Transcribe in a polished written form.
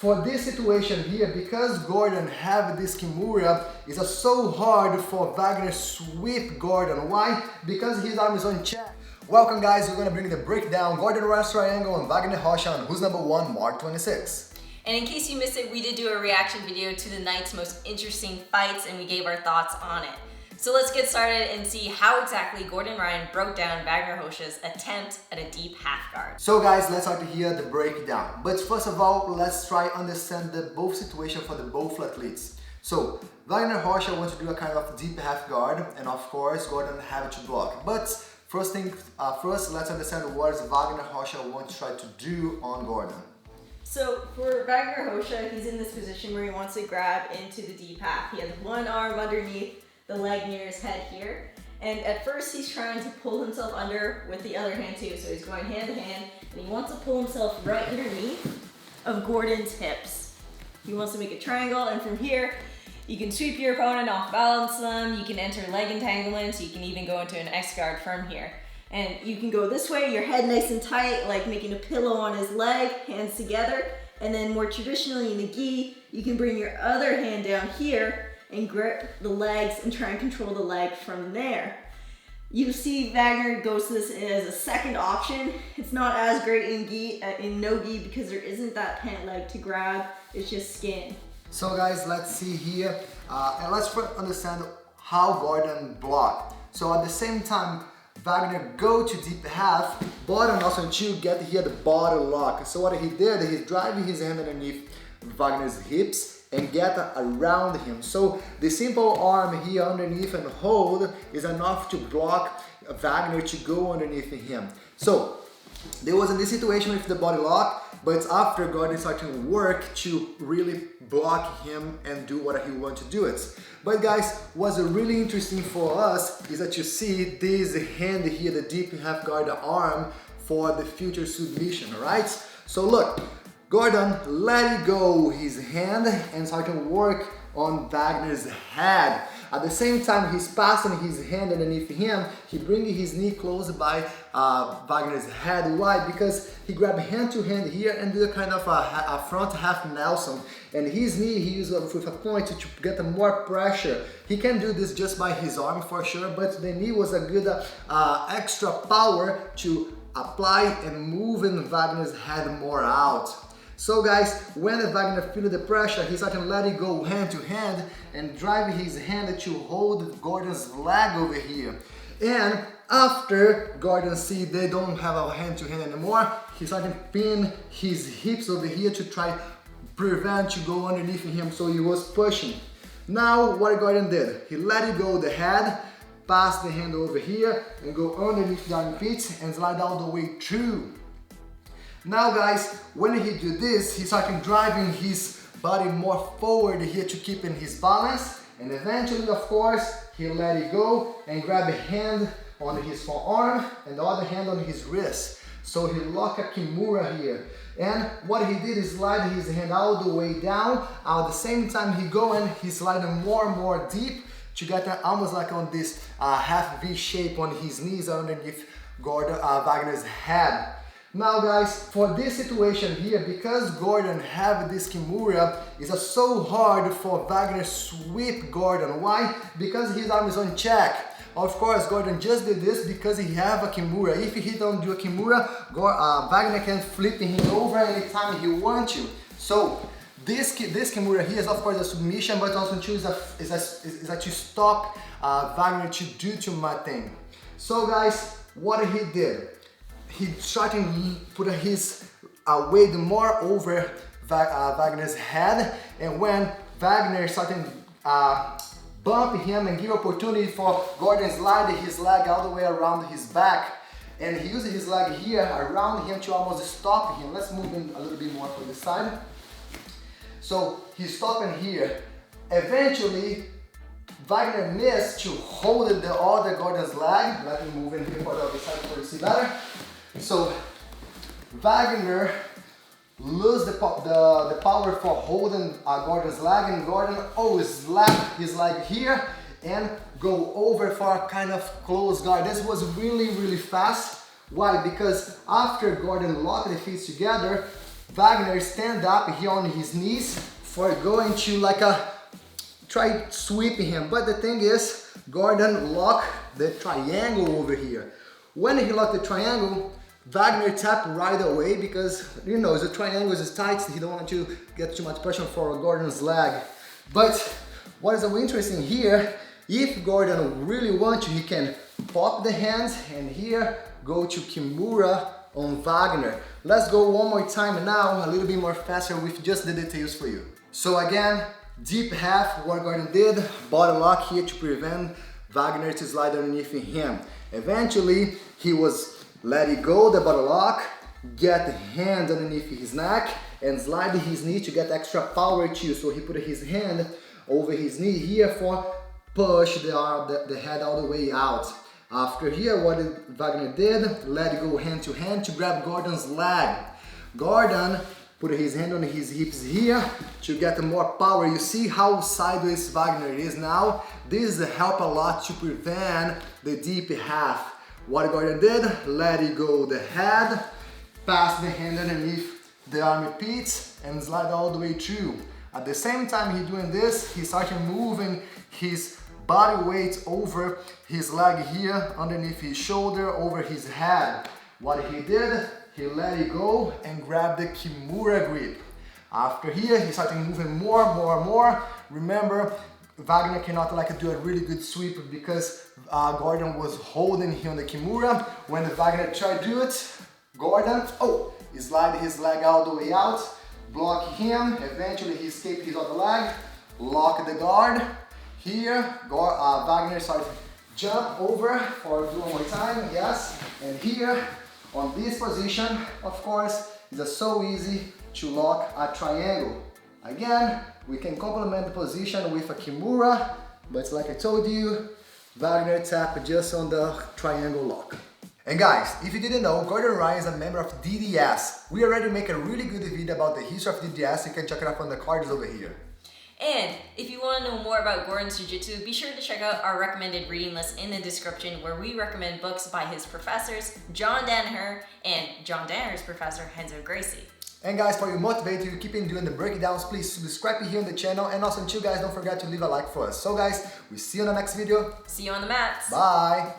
For this situation here, because Gordon have this Kimura, it's so hard for Vagner sweep Gordon. Why? Because his arm is on check. Welcome guys, we're gonna bring the breakdown Gordon Rocha triangle and Vagner Rocha on Who's Number 1 Mark 26. And in case you missed it, we did do a reaction video to the night's most interesting fights and we gave our thoughts on it. So let's get started and see how exactly Gordon Ryan broke down Vagner Rocha's attempt at a deep half guard. So guys, let's start to hear the breakdown. But first of all, let's try understand the both situation for the both athletes. So Vagner Rocha wants to do a kind of deep half guard, and of course Gordon have to block. But first, let's understand what Vagner Rocha wants to try to do on Gordon. So for Vagner Rocha, he's in this position where he wants to grab into the deep half. He has one arm underneath the leg near his head here. And at first he's trying to pull himself under with the other hand too. So he's going hand to hand and he wants to pull himself right underneath of Gordon's hips. He wants to make a triangle, and from here you can sweep your opponent, off balance them, you can enter leg entanglements, you can even go into an X guard from here. And you can go this way, your head nice and tight, like making a pillow on his leg, hands together. And then more traditionally in the gi, you can bring your other hand down here and grip the legs and try and control the leg from there. You see Vagner goes to this as a second option. It's not as great in gi, in no gi, because there isn't that pant leg to grab, it's just skin. So guys, let's see here, and let's first understand how Gordon blocked. So at the same time, Vagner go to deep half, bottom also to get here the bottom lock. So what he did, he's driving his hand underneath Wagner's hips and get around him. So the simple arm here underneath and hold is enough to block Vagner to go underneath him. So there was in this situation with the body lock, but it's after Gordon started to work to really block him and do what he wanted to do it. But guys, what's really interesting for us is that you see this hand here, the deep half guard arm for the future submission, right? So look, Gordon let go his hand and started to work on Wagner's head. At the same time, he's passing his hand underneath him. He bringing his knee close by Wagner's head. Why? Because he grabbed hand to hand here and do a kind of a front half Nelson. And his knee, he used with a point to get more pressure. He can do this just by his arm for sure, but the knee was a good extra power to apply and move Wagner's head more out. So guys, when Vagner feel the pressure, he started letting go hand to hand and drive his hand to hold Gordon's leg over here. And after Gordon see they don't have a hand to hand anymore, he started pin his hips over here to try prevent to go underneath him, so he was pushing. Now what Gordon did, he let go the head, pass the hand over here and go underneath the armpits and slide all the way through. Now guys, when he do this, he started driving his body more forward here to keep in his balance, and eventually of course he let it go and grab a hand on his forearm and the other hand on his wrist. So he locked a Kimura here, and what he did is slide his hand all the way down. At the same time he go and he slide more and more deep to get almost like on this half V shape on his knees underneath Wagner's head. Now guys, for this situation here, because Gordon have this Kimura, it's so hard for Vagner sweep Gordon. Why? Because his arm is on check. Of course, Gordon just did this because he have a Kimura. If he don't do a Kimura, Vagner can flip him over anytime he wants to. So this Kimura here is of course a submission, but also is to stop Vagner to do too much thing. So guys, what he did, he tried to put his weight more over Wagner's head, and when Vagner started bump him and give opportunity for Gordon slide his leg all the way around his back, and he used his leg here around him to almost stop him. Let's move in a little bit more for this side. So he's stopping here. Eventually, Vagner missed to hold the other Gordon's leg. Let me move in here for the other side so you see better. So Vagner lose the power for holding Gordon's leg, and Gordon always slap his leg here and go over for a kind of close guard. This was really fast. Why? Because after Gordon locked the feet together, Vagner stand up here on his knees for going to like try sweeping him. But the thing is, Gordon lock the triangle over here. When he locked the triangle, Vagner tapped right away because, you know, the triangle is tight, he don't want to get too much pressure for Gordon's leg. But what is so interesting here, if Gordon really wants to, he can pop the hands and here go to Kimura on Vagner. Let's go one more time now, a little bit more faster with just the details for you. So again, deep half, what Gordon did, bottom lock here to prevent Vagner to slide underneath him. Eventually, he was let it go, the bottom lock, get the hand underneath his neck and slide his knee to get extra power too. So he put his hand over his knee here for push the head all the way out. After here, what Vagner did, let go hand to grab Gordon's leg. Gordon put his hand on his hips here to get more power. You see how sideways Vagner is now? This helps a lot to prevent the deep half. What Gordon did, let it go the head, pass the hand underneath the armpits and slide all the way through. At the same time he doing this, he started moving his body weight over his leg here, underneath his shoulder, over his head. What he did, he let it go and grabbed the Kimura grip. After here, he started moving more. Remember, Vagner cannot do a really good sweep because Gordon was holding him on the Kimura. When Vagner tried to do it, Gordon, he slid his leg all the way out, block him, eventually he escaped his other leg, lock the guard. Here, Vagner started jump over for do one more time, yes, and here, on this position, of course, it's so easy to lock a triangle. Again, we can complement the position with a Kimura, but like I told you, Vagner tap just on the triangle lock. And guys, if you didn't know, Gordon Ryan is a member of DDS. We already make a really good video about the history of DDS, you can check it out on the cards over here. And if you want to know more about Gordon's Jiu-Jitsu, be sure to check out our recommended reading list in the description where we recommend books by his professors, John Danaher and John Danaher's professor, Renzo Gracie. And guys, for you motivate you to keep doing the breakdowns, please subscribe here on the channel, and also too guys, don't forget to leave a like for us. So guys, we see you on the next video. See you on the mats. Bye.